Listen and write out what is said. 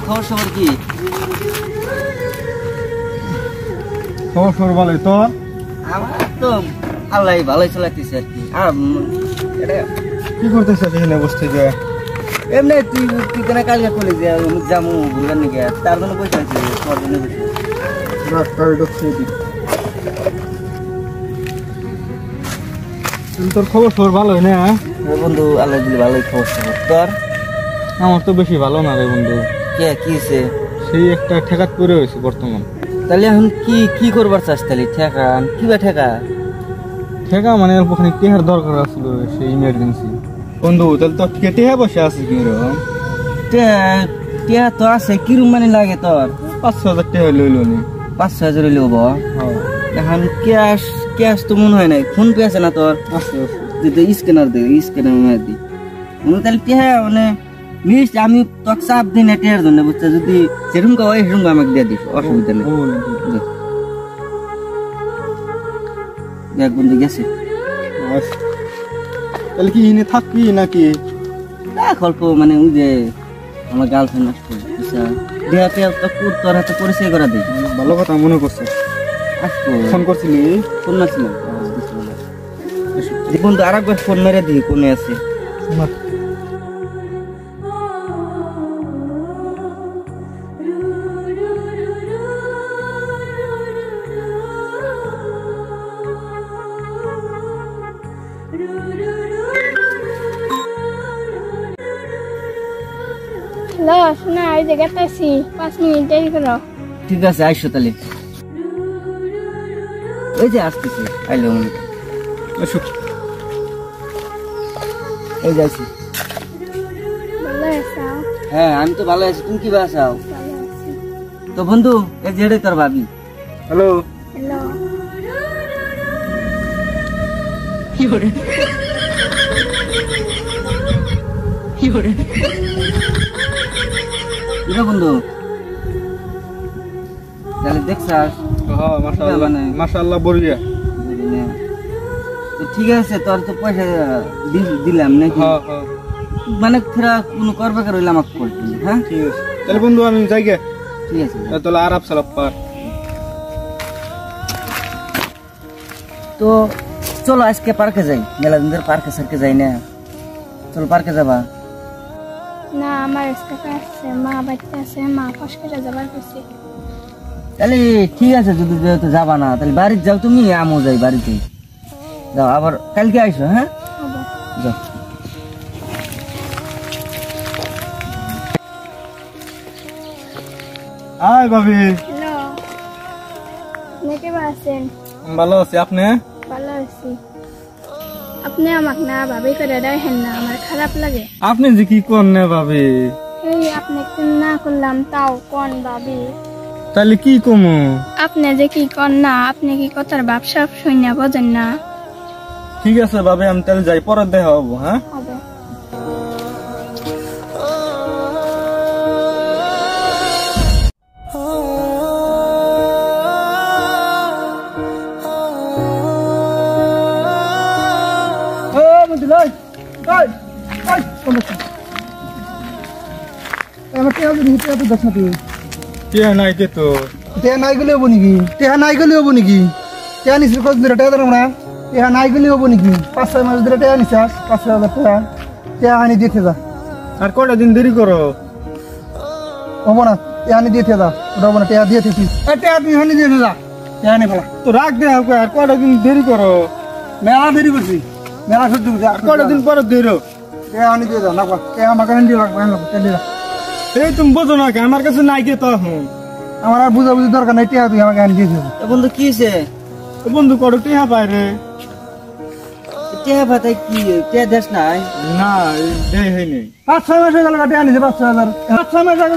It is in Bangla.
খবর সবর কি? খবর সবর ভালোই তো? আমার তো আল্লাহ ভালোই চালাইতেছে আর কি। আর কি করতেছে এখানে বসতে যে? এমনি তুই কেন কালকে করলি যে যাবো ঘুরবার নাকি, তার জন্য বসে আছি। তোর খবর সবর ভালোই না? বন্ধু আল্লাহ দিলে ভালোই খবর সবর। তোর? আমার তো বেশি ভালো না রে বন্ধু। কে কি হয়েছে? সেই একটা ঠেকাত পড়ে হয়েছে বর্তমান। তাহলে এখন কি করবার চাস? তাহলে ঠেকা কিবা ঠেকা মানে ওখানে টেহার দরকার আছিল, সেই ইমার্জেন্সি। বন্ধু তাহলে তো কেটে বসে আছিস কি রকম? টিয়া তো আছে, কিরম মানে লাগে তোর? 5-6 হাজার টাকা লইল নি। 5-6 হাজার লব। এখন ক্যাশ তো মনে হয় নাই। ফোন পে আছে না তোর? স্ক্যানার মার দি। তাহলে টিয়া মানে লিস্ট আমি তোর চাপ দিই না টিয়ার জন্য, বুঝছো? যদি সেরকম হয় সেরকম আমাকে দিয়ে দিস, অসুবিধা নেই। দেখ বন্ধু গেছে। তাহলে কি এনে থাকবি নাকি? অল্প মানে ওই যে আমার গার্লফ্রেন্ড আসবে, বুঝছো? দেহাতে তোর হাতে পরিচয় করা দিই। ভালো কথা মনে করছে। আসবো। ফোন করছিলি? ফোন মারছিলাম। বন্ধু আর একবার ফোন মেরে দিই, কোনে আছে? শোনা এই জায়গাতে আছি, 5 মিনিট দেরি করো। ঠিক আছে আইসো তাহলে। ওই যে আসতেছি, আইলো এই যাচ্ছি। ভালো আছো? হ্যাঁ আমি তো ভালো আছি, তুমি কি ভালো আছো? ভালো আছি। তো বন্ধু এই যে তোর ভাবি। হ্যালো। হ্যালো। কি করে বন্ধু তাহলে দেখছাস? মাশাআল্লাহ বলিয়া। ঠিক আছে, তোর তো পয়সা দিলাম নাকি? মানে ফেরা কোনো করবে রইলাম আমাকে করবি। হ্যাঁ ঠিক আছে তাহলে বন্ধু আমি যাই গে। ঠিক আছে তাহলে আরাপ সালাপ পার। তো চলো আজকে পার্কে যাই, মেলা দিন ধরে পার্কে সার্কে যাই না। চলো পার্কে যাবা? না আমার আজকে আছে, মা বাড়িতে আছে, মা কষ্টে যাবার করছে। তাহলে ঠিক আছে, যদি যেহেতু যাবা না তাহলে বাড়িতে যাও তুমি, আমিও যাই বাড়িতে। যাও আবার কালকে আইসো। হ্যাঁ যাও। হাই ভাবি। হ্যালো, কেমন আছেন? ভালো আছি, আপনি? ভালো আছি। আপনি আমাকে না ভাবি করে দেখেন না, আমার খারাপ লাগে। আপনি যে কি কোন না ভাবি? এই আপনি না করলাম তাও কোন ভাবি? তাহলে কি কমু? আপনি যে কি কোন না, আপনি কি কথার ব্যবসা শুনে বোঝেন না? ঠিক আছে ভাবি, আমি তাহলে যাই, পরে দেখা হবো। হ্যাঁ হবে। নাই কে তো নাই গেলে হবো নাকি? নাই গেলে হবো নাকি? নিশ্চয় কত দিন টাকা দেবো না? নাই গেলে হবো নাকি? 5-6 মাস ধরে টাকা নিচ্ছাস, 5-6 হাজার টাকা আনি দিতে যা। আর কটা দিন দেরি করো? হবো না, আনি দিতে যা। ওটা হবো না, টাকা দিয়ে থাকিস। টাকা তুই হানি দিয়ে যা, টাকা নি ফেলা তো রাখ দে। আর কটা দিন দেরি করো? মেলা দেরি করছি, মেলা সহ্য করছি। আর কটা দিন পরে দেরো? টাকা আনি দিয়ে যা। না টাকা আমাকে হানি দিয়ে লাগবে, টাকা। এই তুমি বোঝো না, আমার কাছে নাই কে তখন। আমার আর বুঝাবুঝি দরকার নাই, টাকা তুই আমাকে আনি দিয়ে যা। বন্ধু কি হয়েছে? বন্ধু করো টিহা পায় রে। টিহা পাতায় কি টিহা দেশ নাই? না দেয় হয়নি। 5-6 মাস হয়ে গেল, টাকা নিছে 5-6 হাজার। 5-6 মাস আগে